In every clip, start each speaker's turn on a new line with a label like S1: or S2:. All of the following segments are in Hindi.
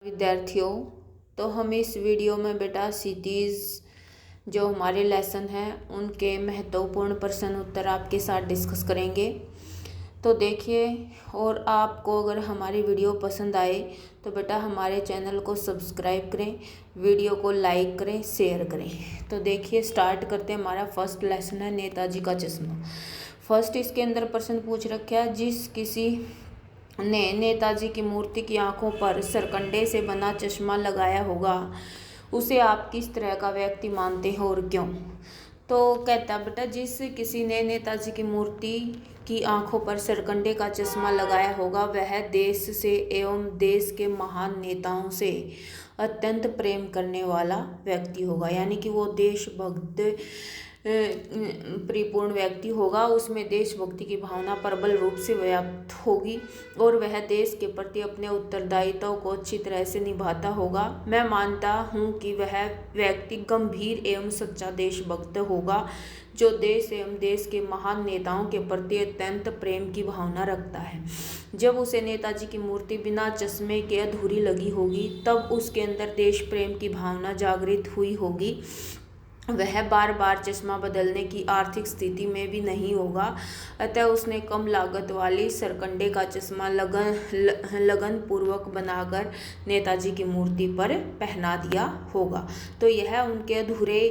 S1: विद्यार्थियों, तो हम इस वीडियो में बेटा सिटीज़ जो हमारे लेसन हैं उनके महत्वपूर्ण प्रश्न उत्तर आपके साथ डिस्कस करेंगे। तो देखिए, और आपको अगर हमारी वीडियो पसंद आए तो बेटा हमारे चैनल को सब्सक्राइब करें, वीडियो को लाइक करें, शेयर करें। तो देखिए, स्टार्ट करते हैं। हमारा फर्स्ट लेसन है नेताजी का चश्मा। फर्स्ट इसके अंदर प्रश्न पूछ रखा है, जिस किसी ने नेताजी की मूर्ति की आंखों पर सरकंडे से बना चश्मा लगाया होगा उसे आप किस तरह का व्यक्ति मानते हैं और क्यों। तो कहता बेटा, जिस किसी ने नेताजी की मूर्ति की आंखों पर सरकंडे का चश्मा लगाया होगा वह देश से एवं देश के महान नेताओं से अत्यंत प्रेम करने वाला व्यक्ति होगा। यानी कि वो देशभक्त परिपूर्ण व्यक्ति होगा, उसमें देशभक्ति की भावना प्रबल रूप से व्याप्त होगी और वह देश के प्रति अपने उत्तरदायित्व को अच्छी तरह से निभाता होगा। मैं मानता हूँ कि वह व्यक्ति गंभीर एवं सच्चा देशभक्त होगा जो देश एवं देश के महान नेताओं के प्रति अत्यंत प्रेम की भावना रखता है। जब उसे नेताजी की मूर्ति बिना चश्मे के अधूरी लगी होगी तब उसके अंदर देश प्रेम की भावना जागृत हुई होगी। वह बार बार चश्मा बदलने की आर्थिक स्थिति में भी नहीं होगा, अतः उसने कम लागत वाली सरकंडे का चश्मा लगन पूर्वक बनाकर नेताजी की मूर्ति पर पहना दिया होगा। तो यह उनके अधूरे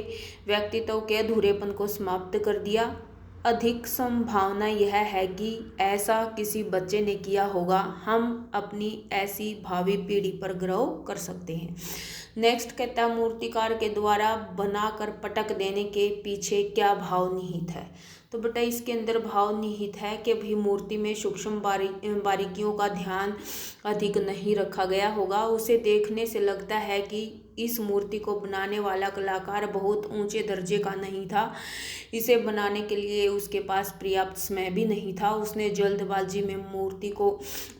S1: व्यक्तित्व के अधूरेपन को समाप्त कर दिया। अधिक संभावना यह है कि ऐसा किसी बच्चे ने किया होगा। हम अपनी ऐसी भावी पीढ़ी पर गर्व कर सकते हैं। नेक्स्ट कहता है, मूर्तिकार के द्वारा बनाकर पटक देने के पीछे क्या भाव निहित है। तो बेटा इसके अंदर भाव निहित है कि भी मूर्ति में सूक्ष्म बारीकियों का ध्यान अधिक नहीं रखा गया होगा। उसे देखने से लगता है कि इस मूर्ति को बनाने वाला कलाकार बहुत ऊंचे दर्जे का नहीं था। इसे बनाने के लिए उसके पास पर्याप्त समय भी नहीं था। उसने जल्दबाजी में मूर्ति को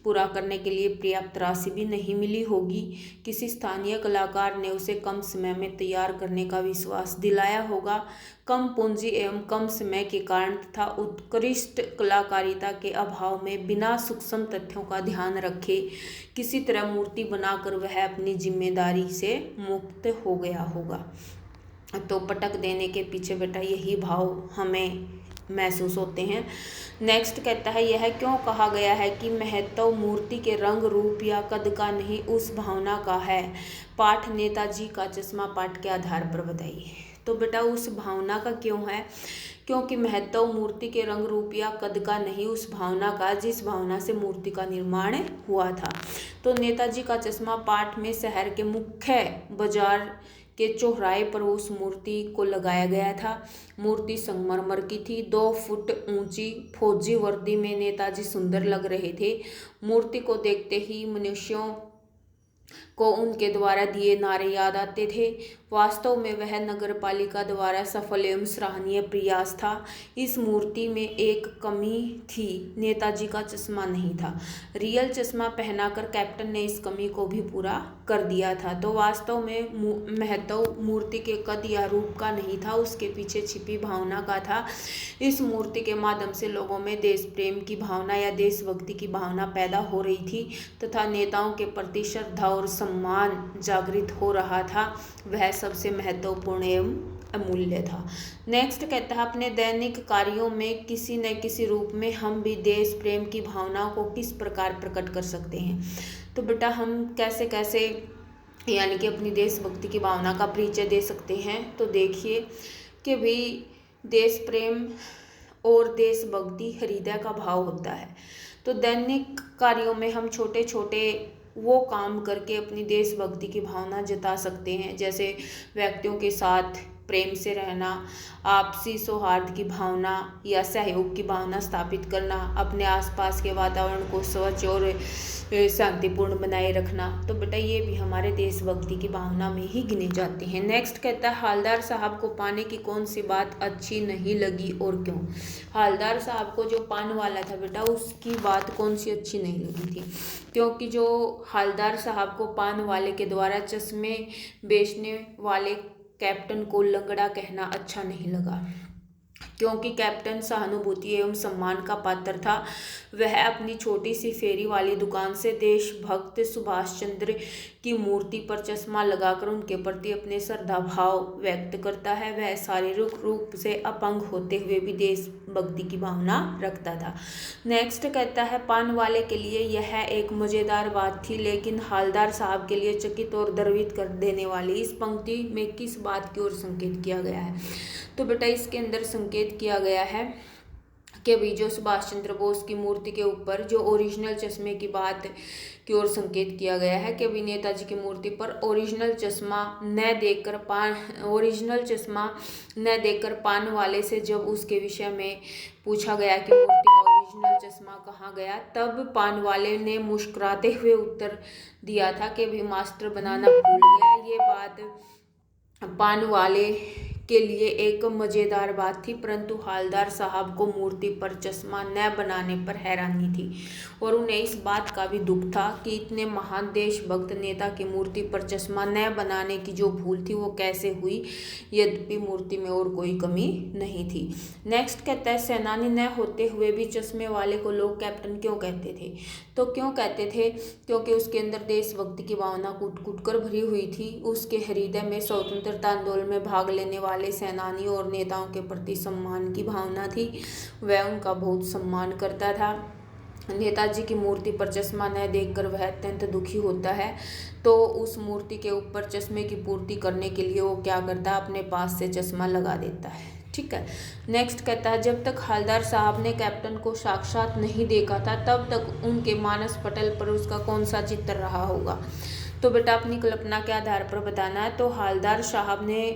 S1: पूरा करने के लिए पर्याप्त राशि भी नहीं मिली होगी। किसी स्थानीय कलाकार ने उसे कम समय में तैयार करने का विश्वास दिलाया होगा। कम पूंजी एवं कम समय के कारण तथा उत्कृष्ट कलाकारिता के अभाव में बिना सूक्ष्म तथ्यों का ध्यान रखे किसी तरह मूर्ति बनाकर वह अपनी जिम्मेदारी से मुक्त हो गया होगा। तो पटक देने के पीछे बेटा यही भाव हमें महसूस होते हैं। नेक्स्ट कहता है, यह क्यों कहा गया है कि महत्व मूर्ति के रंग रूप या कद का नहीं उस भावना का है। पाठ नेताजी का चश्मा पाठ के आधार पर बताइए। तो बेटा उस भावना का क्यों है, क्योंकि महत्व मूर्ति के रंग रूप या कद का नहीं उस भावना का जिस भावना से मूर्ति का निर्माण हुआ था। तो नेताजी का चश्मा पाठ में शहर के मुख्य बाजार के चौराहे पर उस मूर्ति को लगाया गया था। मूर्ति संगमरमर की थी। 2 फुट ऊंची फौजी वर्दी में नेताजी सुंदर लग रहे थे। मूर्ति को देखते ही मनुष्यों को उनके द्वारा दिए नारे याद आते थे। वास्तव में वह नगर पालिका द्वारा सफल एवं सराहनीय प्रयास था। इस मूर्ति में एक कमी थी, नेताजी का चश्मा नहीं था। रियल चश्मा पहनाकर कैप्टन ने इस कमी को भी पूरा कर दिया था। तो वास्तव में महत्व मूर्ति के कद या रूप का नहीं था, उसके पीछे छिपी भावना का था। इस मूर्ति के माध्यम से लोगों में देश प्रेम की भावना या देशभक्ति की भावना पैदा हो रही थी तथा नेताओं के प्रति श्रद्धा और सम्मान जागृत हो रहा था। वह सबसे महत्वपूर्ण एवं अमूल्य था। नेक्स्ट कहता है, अपने दैनिक कार्यों में किसी न किसी रूप में हम भी देश प्रेम की भावना को किस प्रकार प्रकट कर सकते हैं। तो बेटा हम कैसे कैसे यानी कि अपनी देशभक्ति की भावना का परिचय दे सकते हैं। तो देखिए कि भी देश प्रेम और देशभक्ति हृदय का भाव होता है। तो दैनिक कार्यों में हम छोटे छोटे वो काम करके अपनी देशभक्ति की भावना जता सकते हैं, जैसे व्यक्तियों के साथ प्रेम से रहना, आपसी सौहार्द की भावना या सहयोग की भावना स्थापित करना, अपने आसपास के वातावरण को स्वच्छ और शांतिपूर्ण बनाए रखना। तो बेटा ये भी हमारे देशभक्ति की भावना में ही गिने जाते हैं। नेक्स्ट कहता है, हालदार साहब को पाने की कौन सी बात अच्छी नहीं लगी और क्यों। हालदार साहब को जो पान वाला था बेटा उसकी बात कौन सी अच्छी नहीं लगी थी, क्योंकि जो हालदार साहब को पान वाले के द्वारा चश्मे बेचने वाले कैप्टन को लंगड़ा कहना अच्छा नहीं लगा। क्योंकि कैप्टन सहानुभूति एवं सम्मान का पात्र था। वह अपनी छोटी सी फेरी वाली दुकान से देशभक्त सुभाष चंद्र की मूर्ति पर चश्मा लगाकर उनके प्रति अपने श्रद्धा भाव व्यक्त करता है। वह शारीरिक रूप से अपंग होते हुए भी देशभक्ति की भावना रखता था। नेक्स्ट कहता है, पान वाले के लिए यह एक मजेदार बात थी, लेकिन हालदार साहब के लिए चकित और द्रवित कर देने वाली। इस पंक्ति में किस बात की ओर संकेत किया गया है? तो बेटा इसके अंदर संकेत किया गया है कि भी जो सुभाष चंद्र बोस की मूर्ति के ऊपर जो ओरिजिनल चश्मे की बात की ओर संकेत किया गया है कि भी नेताजी की मूर्ति पर ओरिजिनल चश्मा न देकर पान वाले से जब उसके विषय में पूछा गया कि मूर्ति का ओरिजिनल चश्मा कहाँ गया, तब पान वाले ने मुस्कुराते हुए उत्तर दिया था कि भी मास्टर बनाना भूल गया। ये बात पान वाले के लिए एक मजेदार बात थी, परंतु हालदार साहब को मूर्ति पर चश्मा न बनाने पर हैरानी थी और उन्हें इस बात का भी दुख था कि इतने महान देशभक्त नेता की मूर्ति पर चश्मा न बनाने की जो भूल थी वो कैसे हुई, यद्यपि मूर्ति में और कोई कमी नहीं थी। नेक्स्ट कहता है, सेनानी न होते हुए भी चश्मे वाले को लोग कैप्टन क्यों कहते थे? तो क्यों कहते थे? क्योंकि उसके अंदर देशभक्ति की भावना कूट कूट कर भरी हुई थी। उसके हृदय में स्वतंत्रता आंदोलन में भाग लेने वाले सेनानियों और नेताओं के प्रति सम्मान की भावना थी। वह उनका बहुत सम्मान करता था। नेताजी की मूर्ति पर चश्मा न देखकर वह अत्यंत दुखी होता है, तो उस मूर्ति के ऊपर चश्मे की पूर्ति करने के लिए वो क्या करता है, अपने पास से चश्मा लगा देता है। ठीक है। नेक्स्ट कहता है, जब तक हालदार साहब ने कैप्टन को साक्षात नहीं देखा था तब तक उनके मानस पटल पर उसका कौन सा चित्र रहा होगा? तो बेटा अपनी कल्पना के आधार पर बताना है। तो हालदार साहब ने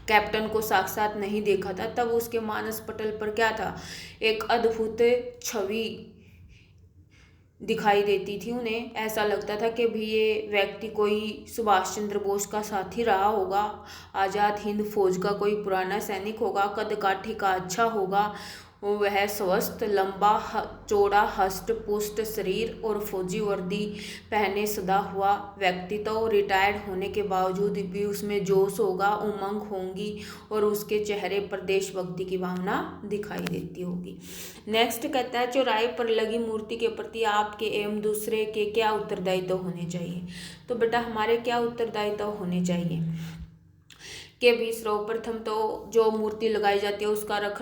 S1: कैप्टन को साक्षात नहीं देखा था, तब उसके मानस पटल पर क्या था, एक अद्भुत छवि दिखाई देती थी। उन्हें ऐसा लगता था कि भी ये व्यक्ति कोई सुभाष चंद्र बोस का साथी रहा होगा, आज़ाद हिंद फौज का कोई पुराना सैनिक होगा, कद काठी का अच्छा होगा, वह स्वस्थ लंबा चौड़ा हष्ट पुष्ट शरीर और फौजी वर्दी पहने सदा हुआ व्यक्ति, तो रिटायर्ड होने के बावजूद भी उसमें जोश होगा, उमंग होंगी और उसके चेहरे पर देशभक्ति की भावना दिखाई देती होगी। नेक्स्ट कहता है, चौराहे पर लगी मूर्ति के प्रति आपके एवं दूसरे के क्या उत्तरदायित्व होने चाहिए? तो बेटा हमारे क्या उत्तरदायित्व होने चाहिए कि भी सर्वप्रथम तो जो मूर्ति लगाई जाती है उसका रख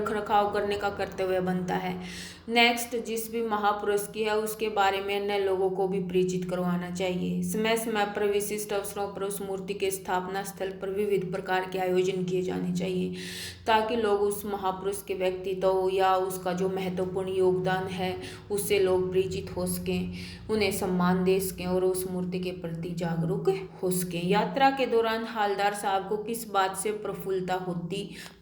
S1: रखाव करने का कर्तव्य बनता है। नेक्स्ट, जिस भी महापुरुष की है उसके बारे में अन्य लोगों को भी परिचित करवाना चाहिए। समय समय पर विशिष्ट अवसरों पर उस मूर्ति के स्थापना स्थल पर विविध प्रकार के आयोजन किए जाने चाहिए ताकि लोग उस महापुरुष के व्यक्तित्व या उसका जो महत्वपूर्ण योगदान है उससे लोग परिचित हो सकें, उन्हें सम्मान दे सकें और उस मूर्ति के प्रति जागरूक हो सकें। यात्रा के दौरान हालदार साहब को किस बात से प्रफुल्लता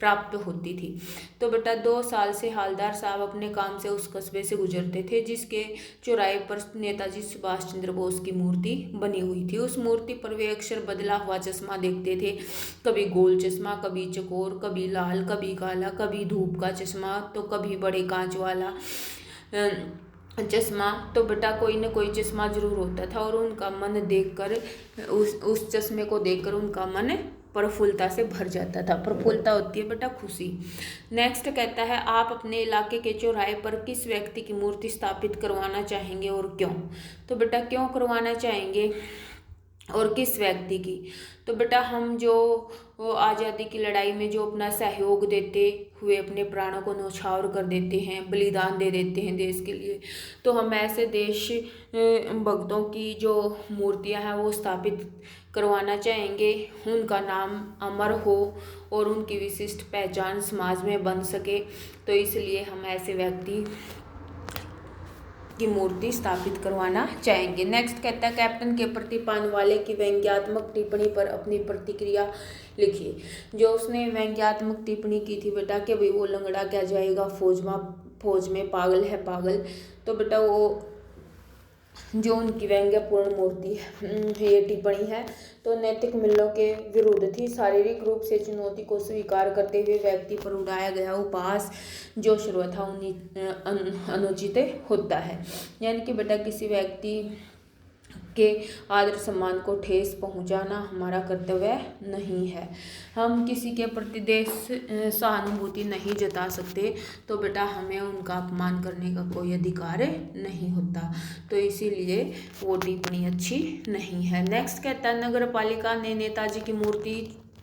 S1: प्राप्त होती थी? तो बेटा 2 साल से हालदार साहब अपने काम से उस कस्बे से गुजरते थे जिसके चौराहे पर नेताजी सुभाष चंद्र बोस की मूर्ति बनी हुई थी। उस मूर्ति पर वे अक्सर बदला हुआ चश्मा देखते थे, कभी गोल चश्मा, कभी चकोर, कभी लाल, कभी काला, कभी धूप का चश्मा, तो कभी बड़े कांच वाला चश्मा। तो बेटा कोई न कोई चश्मा जरूर होता था और उनका मन देखकर उस चश्मे को देखकर उनका मन प्रफुल्लता से भर जाता था। प्रफुल्लता होती है बेटा खुशी। नेक्स्ट कहता है, आप अपने इलाके के चौराहे पर किस व्यक्ति की मूर्ति स्थापित करवाना चाहेंगे और क्यों? तो बेटा क्यों करवाना चाहेंगे और किस व्यक्ति की? तो बेटा हम जो आज़ादी की लड़ाई में जो अपना सहयोग देते हुए अपने प्राणों को न्यौछावर कर देते हैं, बलिदान दे देते हैं देश के लिए, तो हम ऐसे देश भक्तों की जो मूर्तियां हैं वो स्थापित करवाना चाहेंगे। उनका नाम अमर हो और उनकी विशिष्ट पहचान समाज में बन सके, तो इसलिए हम ऐसे व्यक्ति की मूर्ति स्थापित करवाना चाहेंगे। नेक्स्ट कहता है, कैप्टन के प्रति पानवाले की व्यंग्यात्मक टिप्पणी पर अपनी प्रतिक्रिया लिखिए। जो उसने व्यंग्यात्मक टिप्पणी की थी बेटा कि भाई वो लंगड़ा क्या जाएगा फौज में पागल है पागल, तो बेटा वो जो उनकी व्यंग्यपूर्ण मूर्ति ये टिप्पणी है तो नैतिक मूल्यों के विरुद्ध थी। शारीरिक रूप से चुनौती को स्वीकार करते हुए व्यक्ति पर उड़ाया गया उपहास जो सर्वथा अनुचित होता है। यानी कि बेटा किसी व्यक्ति के आदर सम्मान को ठेस पहुंचाना हमारा कर्तव्य नहीं है। हम किसी के प्रति देश सहानुभूति नहीं जता सकते तो बेटा हमें उनका अपमान करने का कोई अधिकार नहीं होता। तो इसीलिए वो टिप्पणी अच्छी नहीं है। नेक्स्ट कहता है, नगर पालिका ने नेताजी की मूर्ति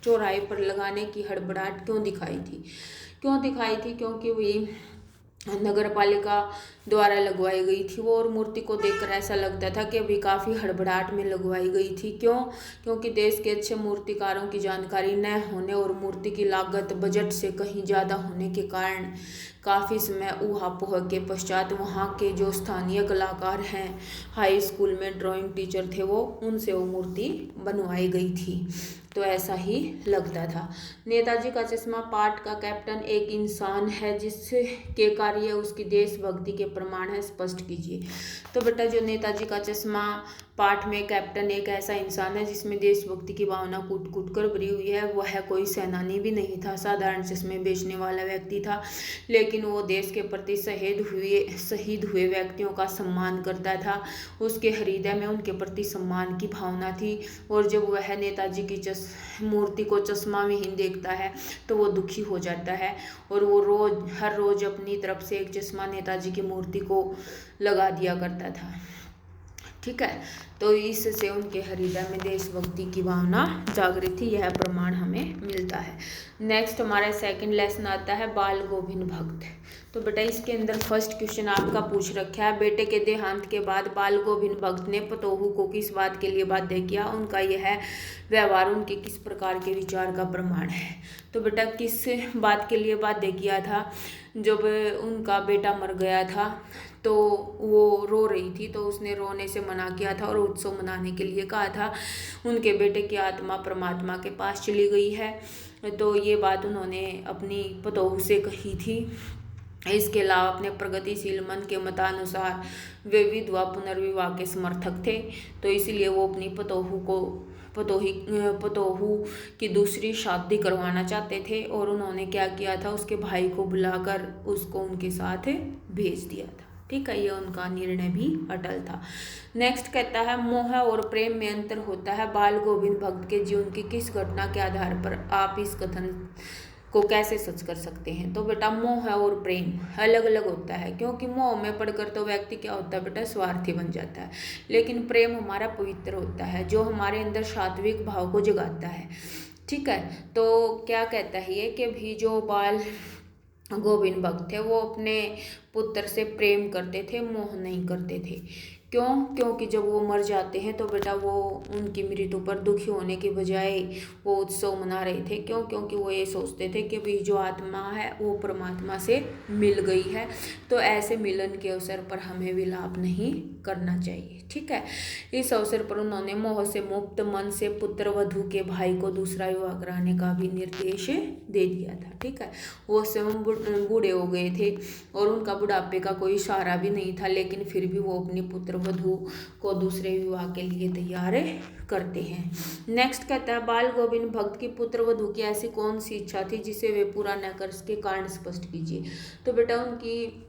S1: चौराहे पर लगाने की हड़बड़ाहट क्यों दिखाई थी? क्योंकि वही नगर पालिका द्वारा लगवाई गई थी वो, और मूर्ति को देखकर ऐसा लगता था कि अभी काफ़ी हड़बड़ाहट में लगवाई गई थी। क्योंकि देश के अच्छे मूर्तिकारों की जानकारी न होने और मूर्ति की लागत बजट से कहीं ज़्यादा होने के कारण काफ़ी समय ऊहापोह के पश्चात वहाँ के जो स्थानीय कलाकार हैं, हाई स्कूल में ड्राइंग टीचर थे वो, उनसे वो मूर्ति बनवाई गई थी। तो ऐसा ही लगता था। नेताजी का चश्मा पाठ का कैप्टन एक इंसान है जिसके कार्य उसकी देशभक्ति के प्रमाण है, स्पष्ट कीजिए। तो बेटा जो नेताजी का चश्मा पाठ में कैप्टन एक ऐसा इंसान है जिसमें देशभक्ति की भावना कूट कूट कर भरी हुई है। वह कोई सेनानी भी नहीं था, साधारण चश्मे बेचने वाला व्यक्ति था, लेकिन वो देश के प्रति शहीद हुए व्यक्तियों का सम्मान करता था। उसके हृदय में उनके प्रति सम्मान की भावना थी, और जब वह नेताजी की मूर्ति को चश्मा विहीन देखता है तो वो दुखी हो जाता है, और वो हर रोज अपनी तरफ से एक चश्मा नेताजी की मूर्ति को लगा दिया करता था। ठीक है, तो इससे उनके हृदय में देशभक्ति की भावना जागृत थी, यह प्रमाण हमें मिलता है। नेक्स्ट हमारा सेकंड लेसन आता है बाल गोविंद भक्त। तो बेटा इसके अंदर फर्स्ट क्वेश्चन आपका पूछ रखा है, बेटे के देहांत के बाद बाल गोविंद भक्त ने पतोहू को किस बात के लिए बाध्य किया? उनका यह व्यवहार उनके किस प्रकार के विचार का प्रमाण है? तो बेटा किस बात के लिए बाध्य किया था? जब उनका बेटा मर गया था तो वो रो रही थी, तो उसने रोने से मना किया था और उत्सव मनाने के लिए कहा था। उनके बेटे की आत्मा परमात्मा के पास चली गई है, तो ये बात उन्होंने अपनी पतोहू से कही थी। इसके अलावा अपने प्रगतिशील मन के मतानुसार वे विधवा पुनर्विवाह के समर्थक थे, तो इसलिए वो अपनी पतोहू की दूसरी शादी करवाना चाहते थे, और उन्होंने क्या किया था, उसके भाई को बुलाकर उसको उनके साथ भेज दिया था। ठीक है, ये उनका निर्णय भी अटल था। नेक्स्ट कहता है, मोह और प्रेम में अंतर होता है। बाल गोविंद भक्त के जीवन की किस घटना के आधार पर आप इस कथन को कैसे सच कर सकते हैं? तो बेटा मोह और प्रेम अलग अलग होता है, क्योंकि मोह में पड़कर तो व्यक्ति क्या होता है बेटा, स्वार्थी बन जाता है, लेकिन प्रेम हमारा पवित्र होता है जो हमारे अंदर सात्विक भाव को जगाता है। ठीक है, तो क्या कहता है ये कि भी जो बाल गोविंद भक्त थे वो अपने पुत्र से प्रेम करते थे, मोह नहीं करते थे। क्योंकि जब वो मर जाते हैं तो बेटा वो उनकी मृत्यु पर दुखी होने के बजाय वो उत्सव मना रहे थे। क्योंकि वो ये सोचते थे कि भाई जो आत्मा है वो परमात्मा से मिल गई है, तो ऐसे मिलन के अवसर पर हमें विलाप नहीं करना चाहिए। ठीक है, इस अवसर पर उन्होंने मोह से मुक्त मन से पुत्र वधू के भाई को दूसरा विवाह कराने का भी निर्देश दे दिया था। ठीक है, वो स्वयं बूढ़े हो गए थे और उनका बुढ़ापे का कोई सहारा भी नहीं था, लेकिन फिर भी वो अपनी पुत्र वधू को दूसरे विवाह के लिए तैयार करते हैं। नेक्स्ट कहता है, बाल गोविंद भक्त की पुत्र वधू की ऐसी कौन सी इच्छा थी जिसे वे पूरा न कर सके? कारण स्पष्ट कीजिए। तो बेटा उनकी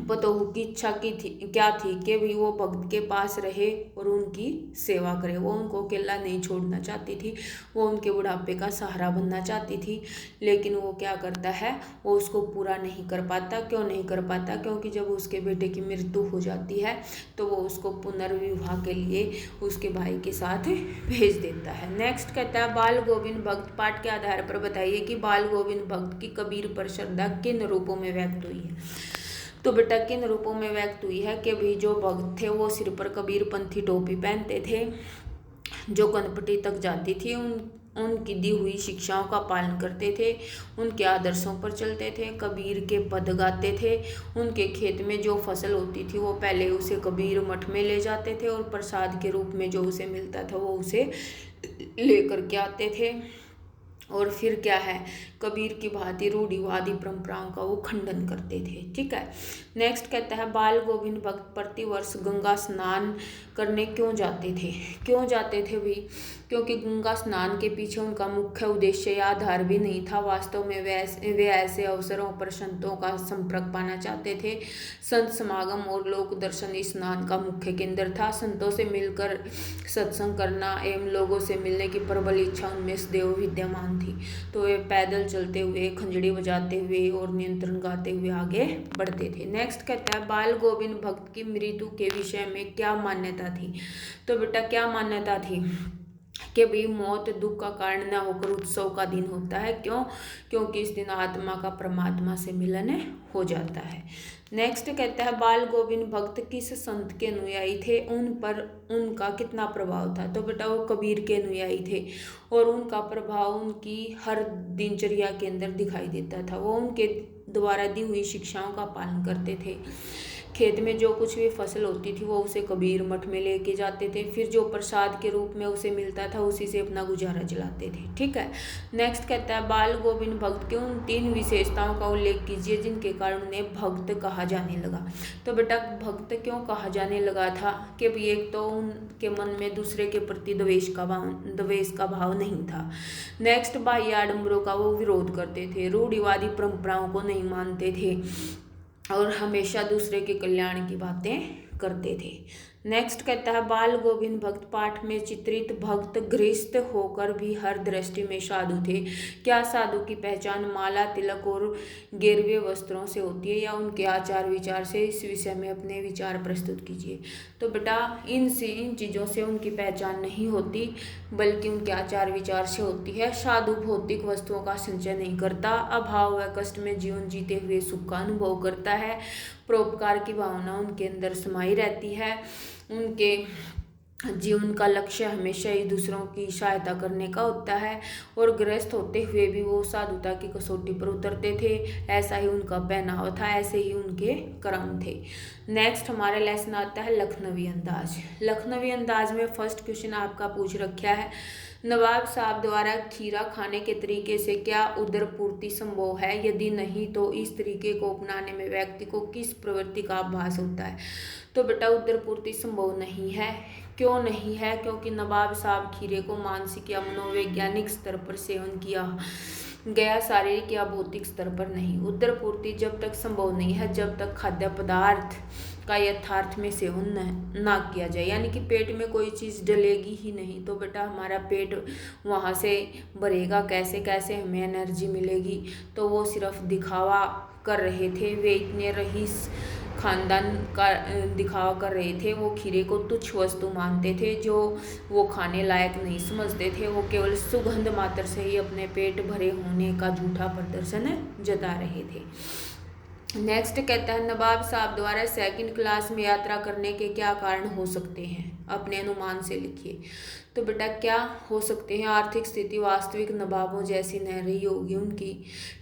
S1: पतोहू की इच्छा क्या थी कि भी वो भक्त के पास रहे और उनकी सेवा करे। वो उनको अकेला नहीं छोड़ना चाहती थी, वो उनके बुढ़ापे का सहारा बनना चाहती थी, लेकिन वो क्या करता है, वो उसको पूरा नहीं कर पाता। क्यों नहीं कर पाता? क्योंकि जब उसके बेटे की मृत्यु हो जाती है तो वो उसको पुनर्विवाह के लिए उसके भाई के साथ भेज देता है। नेक्स्ट कहता है, बाल गोविंद भक्त पाठ के आधार पर बताइए कि बाल गोविंद भक्त की कबीर पर श्रद्धा किन रूपों में व्यक्त हुई है? तो बेटा किन रूपों में व्यक्त हुई है कि भी जो भक्त थे वो सिर पर कबीर पंथी टोपी पहनते थे, जो कनपटी तक जाती थी, उनकी दी हुई शिक्षाओं का पालन करते थे, उनके आदर्शों पर चलते थे, कबीर के पद गाते थे, उनके खेत में जो फसल होती थी वो पहले उसे कबीर मठ में ले जाते थे और प्रसाद के रूप में जो उसे मिलता था वो उसे लेकर के आते थे, और फिर क्या है, कबीर की भांति रूढ़िवादी परंपराओं का वो खंडन करते थे। ठीक है, नेक्स्ट कहता है बाल गोविंद भक्त प्रतिवर्ष गंगा स्नान करने क्यों जाते थे? क्यों जाते थे भी? क्योंकि गंगा स्नान के पीछे उनका मुख्य उद्देश्य या आधार भी नहीं था। वास्तव में वे ऐसे अवसरों पर संतों का संपर्क पाना चाहते थे। संत समागम और लोक दर्शन स्नान का मुख्य केंद्र था। संतों से मिलकर सत्संग करना एवं लोगों से मिलने की प्रबल इच्छा उनमें सदैव विद्यमान थी। तो वे पैदल चलते हुए, खंजड़ी बजाते हुए और नियंत्रण गाते हुए आगे बढ़ते थे। नेक्स्ट कहता है बाल गोविंद भक्त की मृत्यु के विषय में क्या मान्यता थी? तो बेटा क्या मान्यता थी कि भाई मौत दुख का कारण न होकर उत्सव का दिन होता है। क्यों? क्योंकि इस दिन आत्मा का परमात्मा से मिलन हो जाता है। नेक्स्ट कहता है बाल गोविंद भक्त किस संत के अनुयायी थे? उन पर उनका कितना प्रभाव था? तो बेटा वो कबीर के अनुयायी थे और उनका प्रभाव उनकी हर दिनचर्या के अंदर दिखाई देता था। वो उनके द्वारा दी हुई शिक्षाओं का पालन करते थे। खेत में जो कुछ भी फसल होती थी वो उसे कबीर मठ में लेके जाते थे। फिर जो प्रसाद के रूप में उसे मिलता था उसी से अपना गुजारा चलाते थे। ठीक है, नेक्स्ट कहता है बाल गोविंद भक्त की उन 3 विशेषताओं का उल्लेख कीजिए जिनके कारण उन्हें भक्त कहा जाने लगा। तो बेटा भक्त क्यों कहा जाने लगा था? कि भाई एक तो उनके मन में दूसरे के प्रति द्वेष का भाव नहीं था। नेक्स्ट बाह्य आडंबरों का वो विरोध करते थे, रूढ़िवादी परंपराओं को नहीं मानते थे और हमेशा दूसरे के कल्याण की बातें करते थे। नेक्स्ट कहता है बाल गोविंद भक्त पाठ में चित्रित भक्त गृहस्थ होकर भी हर दृष्टि में साधु थे। क्या साधु की पहचान माला, तिलक और गेरुए वस्त्रों से होती है या उनके आचार विचार से? इस विषय में अपने विचार प्रस्तुत कीजिए। तो बेटा इन चीज़ों से उनकी पहचान नहीं होती बल्कि उनके आचार विचार से होती है। साधु भौतिक वस्तुओं का संचय नहीं करता, अभाव व कष्ट में जीवन जीते हुए सुख का अनुभव करता है। परोपकार की भावना उनके अंदर समाई रहती है। उनके जीवन का लक्ष्य हमेशा ही दूसरों की सहायता करने का होता है और गृहस्थ होते हुए भी वो साधुता की कसौटी पर उतरते थे। ऐसा ही उनका पहनावा था, ऐसे ही उनके कर्म थे। नेक्स्ट हमारा लेसन आता है लखनवी अंदाज। लखनवी अंदाज में फर्स्ट क्वेश्चन आपका पूछ रखा है नवाब साहब द्वारा खीरा खाने के तरीके से क्या उदर पूर्ति संभव है? यदि नहीं तो इस तरीके को अपनाने में व्यक्ति को किस प्रवृत्ति का आभास होता है? तो बेटा उदर पूर्ति संभव नहीं है। क्यों नहीं है? क्योंकि नवाब साहब खीरे को मानसिक या मनोवैज्ञानिक स्तर पर सेवन किया गया, शारीरिक या भौतिक स्तर पर नहीं। उदर पूर्ति जब तक संभव नहीं है जब तक खाद्य पदार्थ का यथार्थ में सेवन ना किया जाए, यानी कि पेट में कोई चीज़ डलेगी ही नहीं तो बेटा हमारा पेट वहाँ से भरेगा कैसे? कैसे हमें एनर्जी मिलेगी? तो वो सिर्फ दिखावा कर रहे थे। वे इतने रईस खानदान का दिखावा कर रहे थे। वो खीरे को तुच्छ वस्तु मानते थे जो वो खाने लायक नहीं समझते थे। वो केवल सुगंध मात्र से ही अपने पेट भरे होने का झूठा प्रदर्शन जता रहे थे। नेक्स्ट कहता है नवाब साहब द्वारा सेकंड क्लास में यात्रा करने के क्या कारण हो सकते हैं? अपने अनुमान से लिखिए। तो बेटा क्या हो सकते हैं? आर्थिक स्थिति वास्तविक नवाबों जैसी न रही होगी उनकी।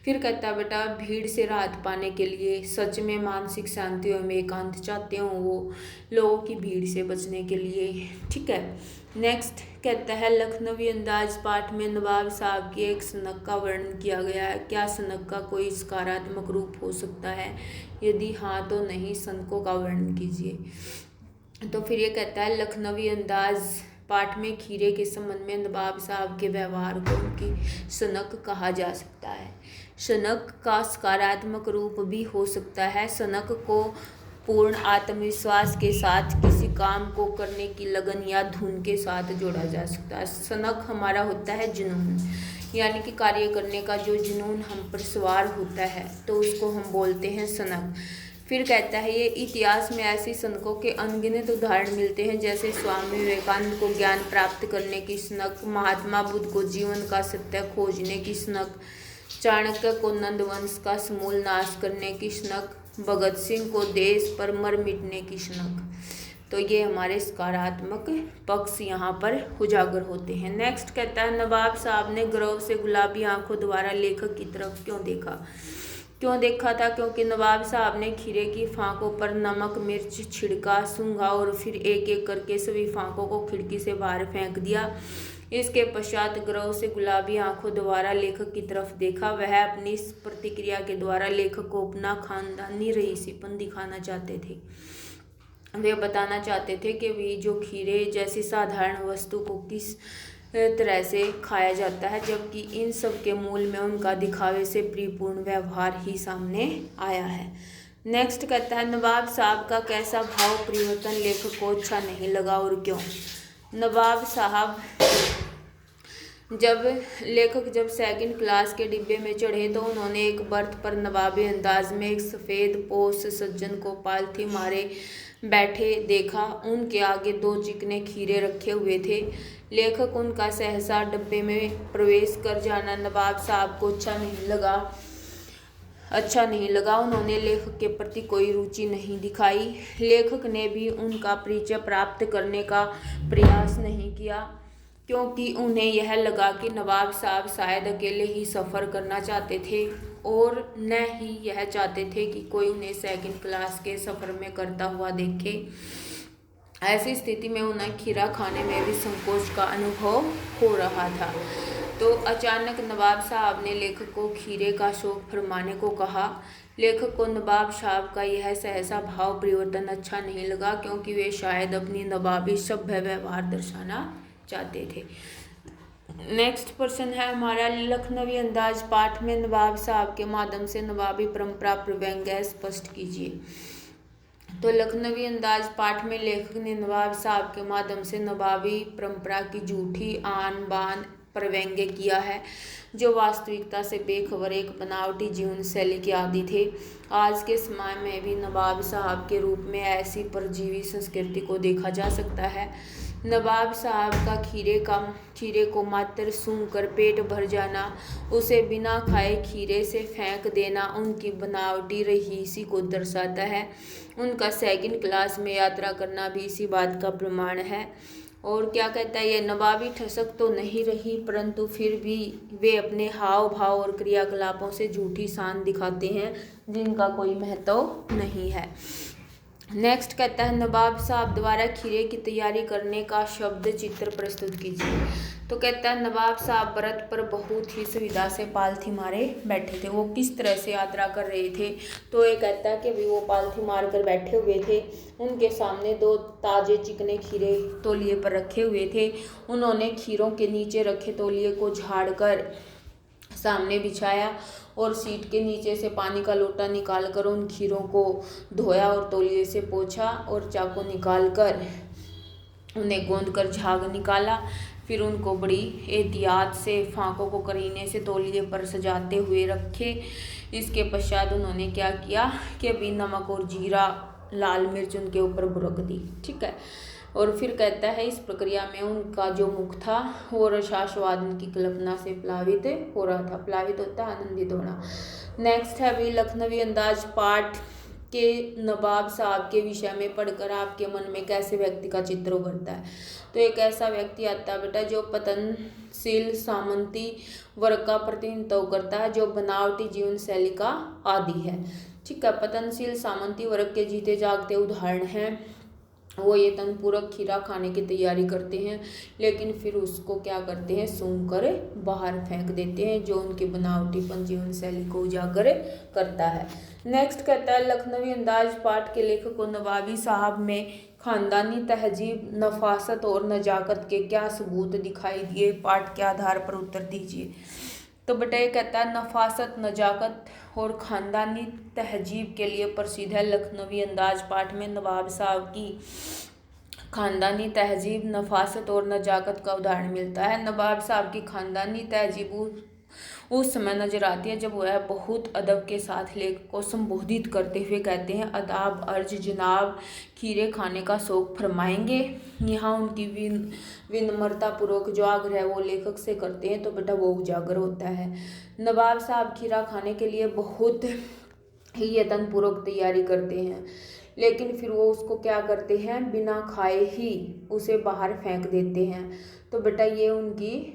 S1: फिर कहता है बेटा भीड़ से राहत पाने के लिए, सच में मानसिक शांति एवं एकांत चाहते हो वो लोगों की भीड़ से बचने के लिए। ठीक है, नेक्स्ट कहता है लखनवी अंदाज पाठ में नवाब साहब की एक सनक का वर्णन किया गया है। क्या सनक का कोई सकारात्मक रूप हो सकता है? यदि हाँ तो नहीं सनकों का वर्णन कीजिए। तो फिर ये कहता है लखनवी अंदाज पाठ में खीरे के संबंध में नवाब साहब के व्यवहार को उनकी सनक कहा जा सकता है। सनक का सकारात्मक रूप भी हो सकता है। सनक को पूर्ण आत्मविश्वास के साथ किसी काम को करने की लगन या धुन के साथ जोड़ा जा सकता है। सनक हमारा होता है जुनून, यानी कि कार्य करने का जो जुनून हम पर सवार होता है तो उसको हम बोलते हैं सनक। फिर कहता है ये इतिहास में ऐसी सनकों के अनगिनत उदाहरण मिलते हैं जैसे स्वामी विवेकानंद को ज्ञान प्राप्त करने की सनक, महात्मा बुद्ध को जीवन का सत्य खोजने की सनक, चाणक्य को नंदवंश का समूल नाश करने की सनक, भगत सिंह को देश पर मर मिटने की सनक। तो ये हमारे सकारात्मक पक्ष यहाँ पर उजागर होते हैं। नेक्स्ट कहता है नवाब साहब ने गर्व से गुलाबी आंखों द्वारा लेखक की तरफ क्यों देखा? क्यों देखा था? क्योंकि नवाब साहब ने खीरे की फांकों पर नमक मिर्च छिड़का, सूंघा और फिर एक एक करके सभी फांकों को खिड़की से बाहर फेंक दिया। इसके पश्चात गौरव से गुलाबी आंखों द्वारा लेखक की तरफ देखा। वह अपनी इस प्रतिक्रिया के द्वारा लेखक को अपना खानदानी रईसीपन दिखाना चाहते थे। वे बताना चाहते थे कि वे जो खीरे जैसी साधारण वस्तु को किस तरह से खाया जाता है, जबकि इन सब के मूल में उनका दिखावे से परिपूर्ण व्यवहार ही सामने आया है। नेक्स्ट कहता है, नवाब साहब का कैसा भाव परिवर्तन लेखक को अच्छा नहीं लगा और क्यों। नवाब साहब जब सेकंड क्लास के डिब्बे में चढ़े तो उन्होंने एक बर्थ पर नवाबी अंदाज में एक सफ़ेद पोष सज्जन को पालथी मारे बैठे देखा। उनके आगे 2 चिकने खीरे रखे हुए थे। लेखक उनका सहसा डब्बे में प्रवेश कर जाना नवाब साहब को अच्छा नहीं लगा। उन्होंने लेखक के प्रति कोई रुचि नहीं दिखाई। लेखक ने भी उनका परिचय प्राप्त करने का प्रयास नहीं किया, क्योंकि उन्हें यह लगा कि नवाब साहब शायद अकेले ही सफ़र करना चाहते थे और न ही यह चाहते थे कि कोई उन्हें सेकंड क्लास के सफ़र में करता हुआ देखे। ऐसी स्थिति में उन्हें खीरा खाने में भी संकोच का अनुभव हो रहा था। तो अचानक नवाब साहब ने लेखक को खीरे का शौक फरमाने को कहा। लेखक को नवाब साहब का यह सहसा भाव परिवर्तन अच्छा नहीं लगा, क्योंकि वे शायद अपनी नवाबी सभ्य व्यवहार दर्शाना चाहते थे। नेक्स्ट प्रश्न है हमारा, लखनवी अंदाज पाठ में नवाब साहब के माध्यम से नवाबी परंपरा पर व्यंग्य स्पष्ट कीजिए। तो लखनवी अंदाज पाठ में लेखक ने नवाब साहब के माध्यम से नवाबी परंपरा की झूठी आन बान पर व्यंग्य किया है, जो वास्तविकता से बेखबर एक बनावटी जीवन शैली के आदी थे। आज के समय में भी नवाब साहब के रूप में ऐसी परजीवी संस्कृति को देखा जा सकता है। नवाब साहब का खीरे को मात्र सूंघ कर पेट भर जाना, उसे बिना खाए खीरे से फेंक देना उनकी बनावटी रईसी को दर्शाता है। उनका सेकंड क्लास में यात्रा करना भी इसी बात का प्रमाण है। और क्या कहता है, ये नवाबी ठसक तो नहीं रही, परंतु फिर भी वे अपने हाव भाव और क्रियाकलापों से झूठी शान दिखाते हैं, जिनका कोई महत्व नहीं है। नेक्स्ट कहता है, नवाब साहब द्वारा खीरे की तैयारी करने का शब्द चित्र प्रस्तुत कीजिए। तो कहता है, नवाब साहब व्रत पर बहुत ही सुविधा से पालथी मारे बैठे थे। वो किस तरह से यात्रा कर रहे थे, तो ये कहता है कि भी वो पालथी मार कर बैठे हुए थे। उनके सामने 2 ताजे चिकने खीरे तौलिए पर रखे हुए थे। उन्होंने खीरों के नीचे रखे तौलिए को झाड़ कर सामने बिछाया और सीट के नीचे से पानी का लोटा निकालकर उन खीरों को धोया और तौलिए से पोंछा और चाकू निकालकर उन्हें गोंद कर झाग निकाला। फिर उनको बड़ी एहतियात से फांकों को करीने से तौलिए पर सजाते हुए रखे। इसके पश्चात उन्होंने क्या किया कि अभी नमक और जीरा लाल मिर्च उनके ऊपर बुरक दी। ठीक है। और फिर कहता है, इस प्रक्रिया में उनका जो मुख था वो रसास्वादन की कल्पना से प्लावित हो रहा था। प्लावित होता है आनंदित होना। नेक्स्ट है अभी लखनवी अंदाज पाठ के नवाब साहब के विषय में पढ़कर आपके मन में कैसे व्यक्ति का चित्र उभरता है। तो एक ऐसा व्यक्ति आता है बेटा जो पतनशील सामंती वर्ग का प्रतिनिधित्व करता है, जो बनावटी जीवन शैली का आदी है। ठीक है। पतनशील सामंती वर्ग के जीते जागते उदाहरण हैं। वो ये तनपूर्वक खीरा खाने की तैयारी करते हैं, लेकिन फिर उसको क्या करते हैं, सूंघ कर बाहर फेंक देते हैं, जो उनकी बनावटीपन जीवन शैली को उजागर करता है। नेक्स्ट कहता है, लखनवी अंदाज पाठ के लेखक को नवाबी साहब में खानदानी तहजीब, नफासत और नजाकत के क्या सबूत दिखाई दिए, पाठ के आधार पर उत्तर दीजिए। तो बेटा ये कहता है, नफासत, नजाकत और ख़ानदानी तहजीब के लिए प्रसिद्ध है। लखनवी अंदाज पाठ में नवाब साहब की ख़ानदानी तहजीब, नफासत और नजाकत का उदाहरण मिलता है। नवाब साहब की ख़ानदानी तहजीब उस समय नजर आती है जब वह बहुत अदब के साथ लेखक को संबोधित करते हुए कहते हैं, अदाब अर्ज जनाब, खीरे खाने का शौक फरमाएंगे। यहाँ उनकी विनम्रतापूर्वक जो आग्रह वो लेखक से करते हैं, तो बेटा वो उजागर होता है। नवाब साहब खीरा खाने के लिए बहुत ही यत्नपूर्वक तैयारी करते हैं, लेकिन फिर वो उसको क्या करते हैं, बिना खाए ही उसे बाहर फेंक देते हैं। तो बेटा ये उनकी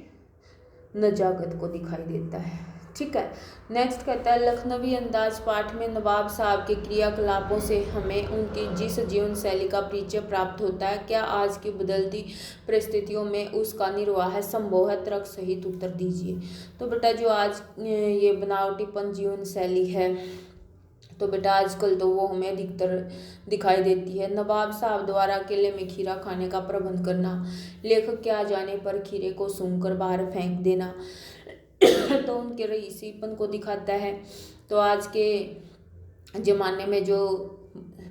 S1: नजाकत को दिखाई देता है। ठीक है। नेक्स्ट कहता है लखनवी अंदाज पाठ में नवाब साहब के क्रियाकलापों से हमें उनकी जिस जीवन शैली का परिचय प्राप्त होता है, क्या आज की बदलती परिस्थितियों में उसका निर्वाह संभव है? तर्क सहित उत्तर दीजिए। तो बेटा जो आज ये बनावटीपन जीवन शैली है, तो बेटा आजकल तो वो हमें अधिकतर दिखाई देती है। नवाब साहब द्वारा अकेले में खीरा खाने का प्रबंध करना, लेखक के आ जाने पर खीरे को सूंघकर बाहर फेंक देना तो उनके रईसीपन को दिखाता है। तो आज के ज़माने में जो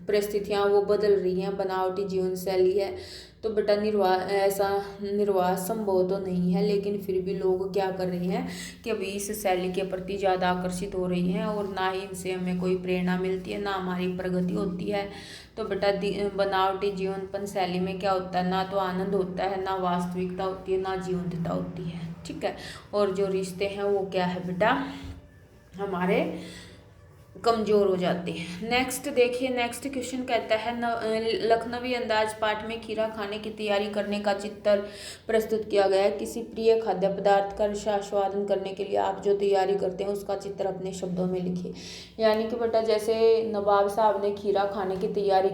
S1: परिस्थितियाँ वो बदल रही हैं, बनावटी जीवन शैली है, तो बेटा ऐसा निर्वाह संभव तो नहीं है, लेकिन फिर भी लोग क्या कर रहे हैं कि अभी इस शैली के प्रति ज़्यादा आकर्षित हो रही हैं और ना ही इनसे हमें कोई प्रेरणा मिलती है, ना हमारी प्रगति होती है। तो बेटा बनावटी जीवनपन शैली में क्या होता है, ना तो आनंद होता है, ना वास्तविकता होती है, ना जीवंतता होती है। ठीक है। और जो रिश्ते हैं वो क्या है बेटा, हमारे कमज़ोर हो जाते हैं। नेक्स्ट देखिए, नेक्स्ट क्वेश्चन कहता है लखनवी अंदाज पाठ में खीरा खाने की तैयारी करने का चित्र प्रस्तुत किया गया है। किसी प्रिय खाद्य पदार्थ का आस्वादन करने के लिए आप जो तैयारी करते हैं उसका चित्र अपने शब्दों में लिखिए। यानी कि बेटा जैसे नवाब साहब ने खीरा खाने की तैयारी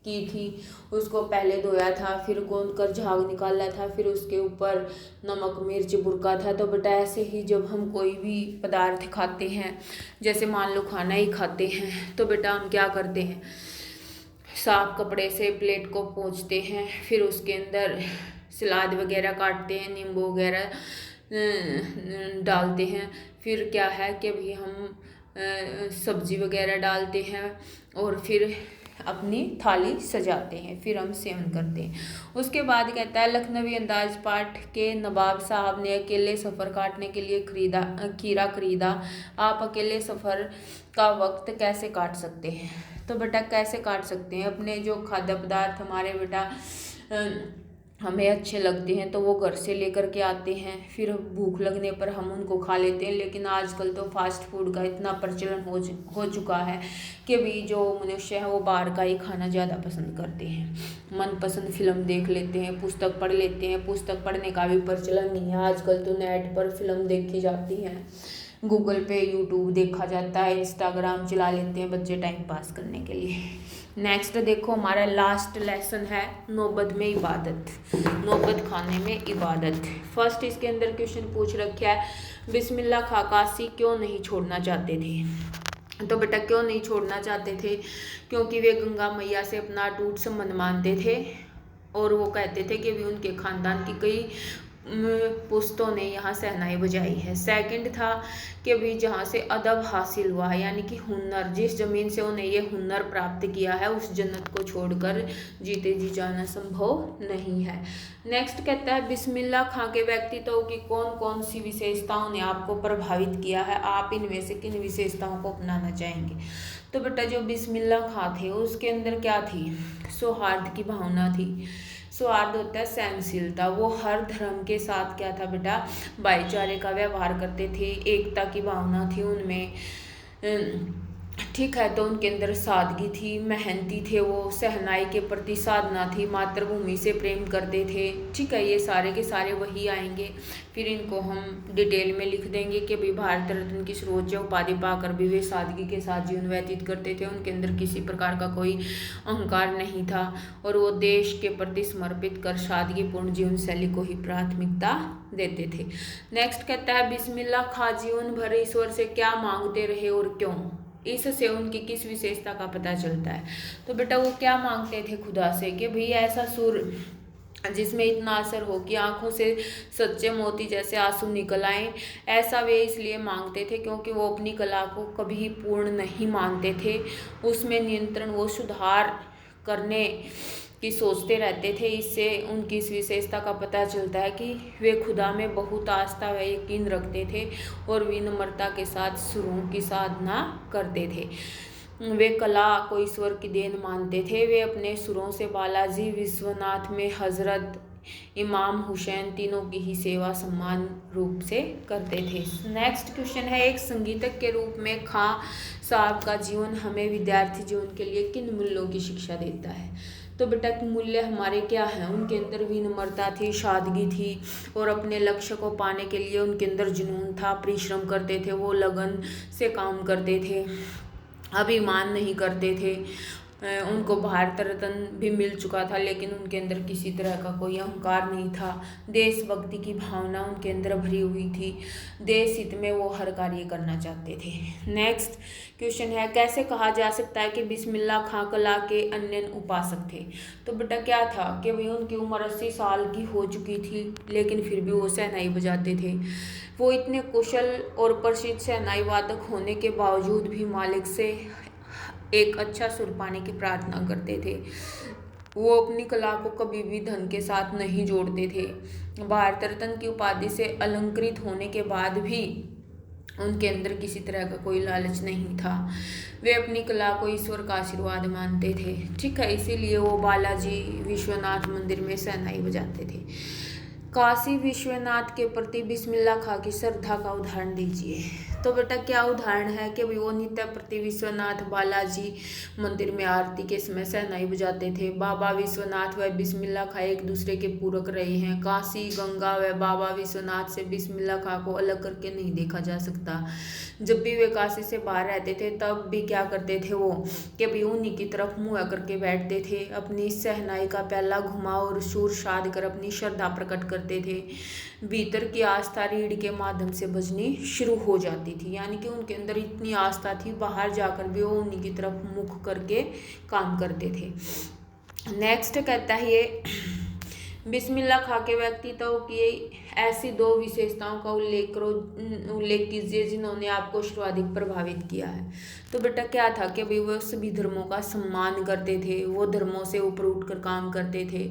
S1: की थी, उसको पहले धोया था, फिर गोंद कर झाग निकाला था, फिर उसके ऊपर नमक मिर्च बुरका था। तो बेटा ऐसे ही जब हम कोई भी पदार्थ खाते हैं, जैसे मान लो खाना ही खाते हैं, तो बेटा हम क्या करते हैं, साफ कपड़े से प्लेट को पोंछते हैं, फिर उसके अंदर सलाद वगैरह काटते हैं, नींबू वगैरह डालते हैं, फिर क्या है कि अभी हम सब्जी वगैरह डालते हैं और फिर अपनी थाली सजाते हैं, फिर हम सेवन करते हैं। उसके बाद कहता है लखनवी अंदाज पाठ के नवाब साहब ने अकेले सफ़र काटने के लिए खीरा खरीदा। आप अकेले सफ़र का वक्त कैसे काट सकते हैं? तो बेटा कैसे काट सकते हैं, अपने जो खाद्य पदार्थ हमारे बेटा हमें अच्छे लगते हैं तो वो घर से लेकर के आते हैं, फिर भूख लगने पर हम उनको खा लेते हैं। लेकिन आजकल तो फास्ट फूड का इतना प्रचलन हो चुका है कि भी जो मनुष्य है वो बाहर का ही खाना ज़्यादा पसंद करते हैं। मनपसंद फिल्म देख लेते हैं, पुस्तक पढ़ लेते हैं। पुस्तक पढ़ने का भी प्रचलन नहीं है, आजकल तो नेट पर फिल्म देखी जाती है, गूगल पे यूट्यूब देखा जाता है, इंस्टाग्राम चला लेते हैं बच्चे टाइम पास करने के लिए। नेक्स्ट देखो, हमारा लास्ट लेसन है नौबत में इबादत, नौबत खाने में इबादत। फर्स्ट इसके अंदर क्वेश्चन पूछ रखा है बिस्मिल्लाह खा काशी क्यों नहीं छोड़ना चाहते थे? तो बेटा क्यों नहीं छोड़ना चाहते थे? क्योंकि वे गंगा मैया से अपना अटूट संबंध मानते थे और वो कहते थे कि भी उनके खानदान की कई पुश्तों ने यहाँ शहनाई बजाई है। सेकंड था कि भी जहाँ से अदब हासिल हुआ है, यानी कि हुनर, जिस ज़मीन से उन्हें ये हुनर प्राप्त किया है उस जन्नत को छोड़कर जीते जी जाना संभव नहीं है। नेक्स्ट कहता है बिस्मिल्लाह खां के व्यक्तित्व की कौन कौन सी विशेषताओं ने आपको प्रभावित किया है? आप इनमें से किन विशेषताओं को अपनाना चाहेंगे? तो बेटा जो बिस्मिल्लाह खां थे उसके अंदर क्या थी? सौहार्द की भावना थी। सौहार्द होता है सहनशीलता। वो हर धर्म के साथ क्या था बेटा, भाईचारे का व्यवहार करते थे, एकता की भावना थी उनमें। ठीक है। तो उनके अंदर सादगी थी, मेहनती थे वो, सहनाई के प्रति साधना थी, मातृभूमि से प्रेम करते थे। ठीक है। ये सारे के सारे वही आएंगे, फिर इनको हम डिटेल में लिख देंगे कि भी भारत रत्न की सर्वोच्च उपाधि पाकर भी वे सादगी के साथ जीवन व्यतीत करते थे। उनके अंदर किसी प्रकार का कोई अहंकार नहीं था और वो देश के प्रति समर्पित कर सादगीपूर्ण जीवन शैली को ही प्राथमिकता देते थे। नेक्स्ट कहता है बिस्मिल्लाह खां जीवन भर ईश्वर से क्या मांगते रहे और क्यों? इससे उनकी किस विशेषता का पता चलता है? तो बेटा वो क्या मांगते थे खुदा से कि भाई ऐसा सुर जिसमें इतना असर हो कि आंखों से सच्चे मोती जैसे आंसू निकल आए। ऐसा वे इसलिए मांगते थे क्योंकि वो अपनी कला को कभी पूर्ण नहीं मानते थे, उसमें नियंत्रण वो सुधार करने की सोचते रहते थे। इससे उनकी इस विशेषता का पता चलता है कि वे खुदा में बहुत आस्था व यकीन रखते थे और विनम्रता के साथ सुरों की साधना करते थे। वे कला को ईश्वर की देन मानते थे। वे अपने सुरों से बालाजी विश्वनाथ में हजरत इमाम हुसैन तीनों की ही सेवा समान रूप से करते थे। नेक्स्ट क्वेश्चन है एक संगीतज्ञ के रूप में खां साहब का जीवन हमें विद्यार्थी जीवन के लिए किन मूल्यों की शिक्षा देता है? तो बेटा मूल्य हमारे क्या हैं? उनके अंदर विनम्रता थी, सादगी थी और अपने लक्ष्य को पाने के लिए उनके अंदर जुनून था, परिश्रम करते थे, वो लगन से काम करते थे, अभिमान नहीं करते थे। उनको भारत रत्न भी मिल चुका था लेकिन उनके अंदर किसी तरह का कोई अहंकार नहीं था। देशभक्ति की भावना उनके अंदर भरी हुई थी। देश हित में वो हर कार्य करना चाहते थे। नेक्स्ट क्वेश्चन है, कैसे कहा जा सकता है कि बिस्मिल्लाह खां कला के अनन्य उपासक थे? तो बेटा क्या था कि भाई उनकी उम्र 80 साल की हो चुकी थी लेकिन फिर भी वो शहनाई बजाते थे। वो इतने कुशल और प्रसिद्ध शहनाई वादक होने के बावजूद भी मालिक से एक अच्छा सुर पाने की प्रार्थना करते थे। वो अपनी कला को कभी भी धन के साथ नहीं जोड़ते थे। भारत रत्न की उपाधि से अलंकृत होने के बाद भी उनके अंदर किसी तरह का कोई लालच नहीं था। वे अपनी कला को ईश्वर का आशीर्वाद मानते थे। ठीक है, इसीलिए वो बालाजी विश्वनाथ मंदिर में शहनाई बजाते थे। काशी विश्वनाथ के प्रति बिस्मिल्लाह खां की श्रद्धा का उदाहरण दीजिए। तो बेटा क्या उदाहरण है कि वो नित्य प्रति विश्वनाथ बालाजी मंदिर में आरती के समय शहनाई बजाते थे। बाबा विश्वनाथ व बिस्मिल्लाह खां एक दूसरे के पूरक रहे हैं। काशी गंगा व बाबा विश्वनाथ से बिस्मिल्लाह खां को अलग करके नहीं देखा जा सकता। जब भी वे काशी से बाहर रहते थे तब भी क्या करते थे वो कि भी उन्हीं की तरफ मुँह करके बैठते थे। अपनी शहनाई का प्याला घुमा और सुर साध कर अपनी श्रद्धा प्रकट करते थे। भीतर की आस्था रीढ़ के माध्यम से बजनी शुरू हो जाती थी, यानी कि उनके अंदर इतनी आस्था थी, बाहर जाकर भी वो उन्हीं की तरफ मुख करके काम करते थे। नेक्स्ट कहता है ये, बिस्मिल्लाह खां के व्यक्तित्व की ऐसी 2 विशेषताओं का उल्लेख कीजिए जिन्होंने आपको सर्वाधिक प्रभावित किया है। तो बेटा क्या था कि भाई वो सभी धर्मों का सम्मान करते थे, वो धर्मों से ऊपर उठकर काम करते थे,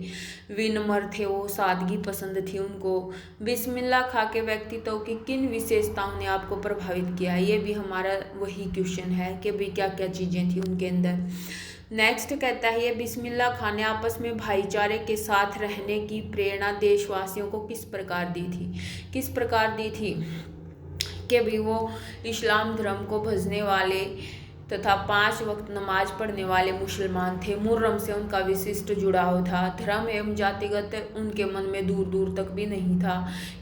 S1: विनम्र थे, वो सादगी पसंद थी उनको। बिस्मिल्लाह खां के व्यक्तित्व की किन विशेषताओं ने आपको प्रभावित किया? ये भी हमारा वही क्वेश्चन है कि भाई क्या क्या चीज़ें थी उनके अंदर। नेक्स्ट कहता है ये, बिस्मिल्लाह खां ने आपस में भाईचारे के साथ रहने की प्रेरणा देशवासियों को किस प्रकार दी थी? किस प्रकार दी थी कि भी वो इस्लाम धर्म को भजने वाले तथा 5 वक्त नमाज पढ़ने वाले मुसलमान थे। मुहर्रम से उनका विशिष्ट जुड़ाव था। धर्म एवं जातिगत उनके मन में दूर दूर तक भी नहीं था।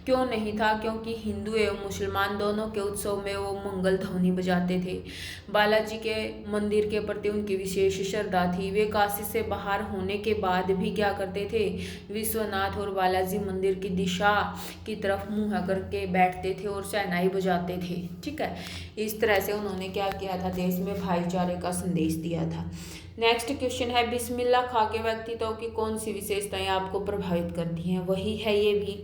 S1: क्यों नहीं था? क्योंकि हिंदू एवं मुसलमान दोनों के उत्सव में वो मंगल ध्वनि बजाते थे। बालाजी के मंदिर के प्रति उनकी विशेष श्रद्धा थी। वे काशी से बाहर होने के बाद भी क्या करते थे? विश्वनाथ और बालाजी मंदिर की दिशा की तरफ मुँह करके बैठते थे और शहनाई बजाते थे। ठीक है, इस तरह से उन्होंने क्या किया था? देश में भाईचारे का संदेश दिया था। नेक्स्ट क्वेश्चन है, बिस्मिल्लाह खां के व्यक्तित्व की कौन सी विशेषताएं आपको प्रभावित करती हैं? वही है ये भी।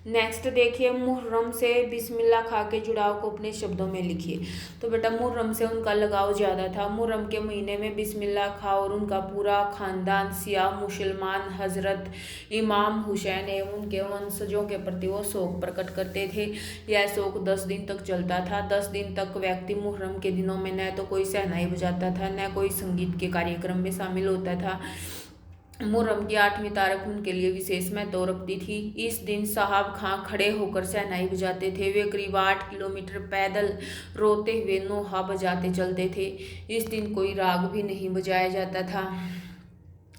S1: नेक्स्ट देखिए, मुहर्रम से बिस्मिल्लाह खां के जुड़ाव को अपने शब्दों में लिखिए। तो बेटा मुहर्रम से उनका लगाव ज़्यादा था। मुहर्रम के महीने में बिस्मिल्लाह खां और उनका पूरा खानदान सियाह मुसलमान हजरत इमाम हुसैन एवं उनके वंशजों के प्रति वो शोक प्रकट करते थे। यह शोक 10 दिन तक चलता था। 10 दिन तक व्यक्ति मुहर्रम के दिनों में न तो कोई शहनाई बजाता था, न कोई संगीत के कार्यक्रम में शामिल होता था। मुहर्रम की 8वीं तारीख उनके लिए विशेष महत्व रखती थी। इस दिन साहब खां खड़े होकर शहनाई बजाते थे। वे करीब 8 किलोमीटर पैदल रोते हुए नोहा बजाते चलते थे। इस दिन कोई राग भी नहीं बजाया जाता था।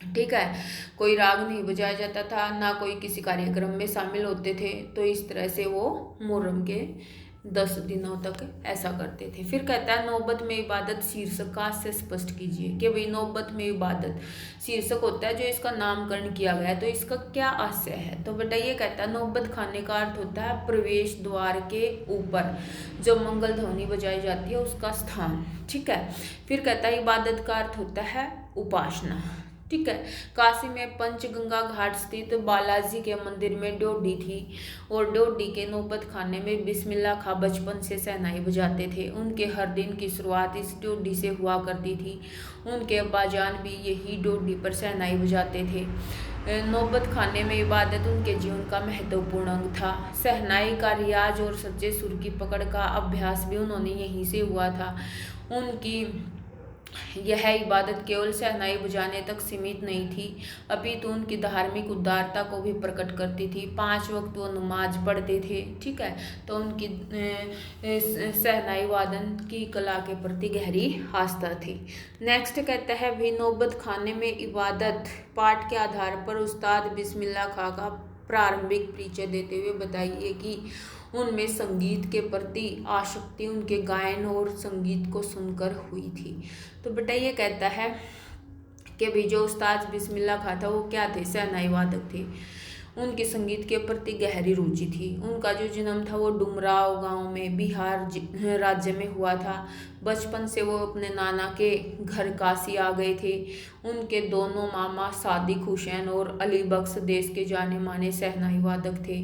S1: ठीक है, कोई राग नहीं बजाया जाता था, ना कोई किसी कार्यक्रम में शामिल होते थे। तो इस तरह से वो मुहर्रम के 10 दिनों तक ऐसा करते थे। फिर कहता है, नौबत में इबादत शीर्षक का से स्पष्ट कीजिए कि भाई नौबत में इबादत शीर्षक होता है जो इसका नामकरण किया गया है, तो इसका क्या आशय है? तो बेटा ये कहता है, नौबत खाने का अर्थ होता है प्रवेश द्वार के ऊपर जो मंगल ध्वनि बजाई जाती है उसका स्थान। ठीक है, फिर कहता है इबादत का अर्थ होता है उपासना। ठीक है, काशी में पंचगंगा घाट स्थित बालाजी के मंदिर में ड्योढ़ी थी और ड्योढ़ी के नौबत खाने में बिस्मिल्लाह खां बचपन से शहनाई बजाते थे। उनके हर दिन की शुरुआत इस ड्योढ़ी से हुआ करती थी। उनके अब्बाजान भी यही ड्योढ़ी पर शहनाई बजाते थे। नौबत खाने में इबादत उनके जीवन का महत्वपूर्ण अंग था। शहनाई का रियाज और सच्चे सुर की पकड़ का अभ्यास भी उन्होंने यहीं से हुआ था। उनकी यह इबादत केवल शहनाई बजाने तक सीमित नहीं थी, अपितु उनकी धार्मिक उदारता को भी प्रकट करती थी। 5 वक्त वो नमाज पढ़ते थे, ठीक है। तो उनकी शहनाई वादन की कला के प्रति गहरी आस्था थी। नेक्स्ट कहता है भी नौबत खाने में इबादत पाठ के आधार पर उस्ताद बिस्मिल्लाह खां का प्रारंभिक परिचय देते हुए बताइए कि उनमें संगीत के प्रति आसक्ति उनके गायन और संगीत को सुनकर हुई थी। तो बेटा ये कहता है कि भी जो उस्ताद बिस्मिल्लाह खां था वो क्या थे, शहनाई वादक थे। उनकी संगीत के प्रति गहरी रुचि थी। उनका जो जन्म था वो डुमराव गांव में बिहार राज्य में हुआ था। बचपन से वो अपने नाना के घर काशी आ गए थे। उनके दोनों मामा सादिक हुसैन और अली बख्श देश के जाने माने शहनाई वादक थे,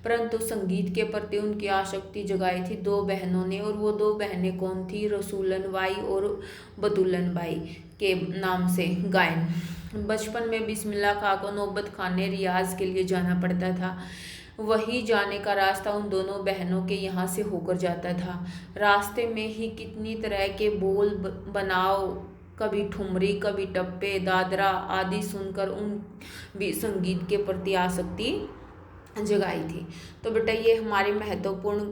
S1: परंतु संगीत के प्रति उनकी आसक्ति जगाई थी 2 बहनों ने। और वो 2 बहनें कौन थी, रसूलन बाई और बदुल्लन बाई के नाम से गायन। बचपन में बिस्मिल्लाह खां को नौबत खाने रियाज के लिए जाना पड़ता था। वही जाने का रास्ता उन दोनों बहनों के यहाँ से होकर जाता था। रास्ते में ही कितनी तरह के बोल बनाओ, कभी ठुमरी, कभी टप्पे, दादरा आदि सुनकर उन भी संगीत के प्रति आसक्ति जगाई थी। तो बेटा ये हमारे महत्वपूर्ण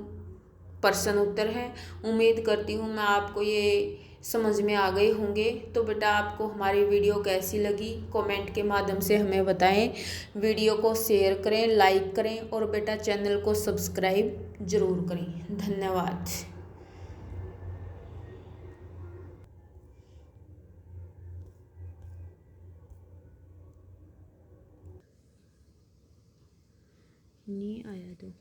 S1: प्रश्न उत्तर है। उम्मीद करती हूँ मैं आपको ये समझ में आ गए होंगे। तो बेटा आपको हमारी वीडियो कैसी लगी कमेंट के माध्यम से हमें बताएं। वीडियो को शेयर करें, लाइक करें और बेटा चैनल को सब्सक्राइब जरूर करें। धन्यवाद। नहीं आया तो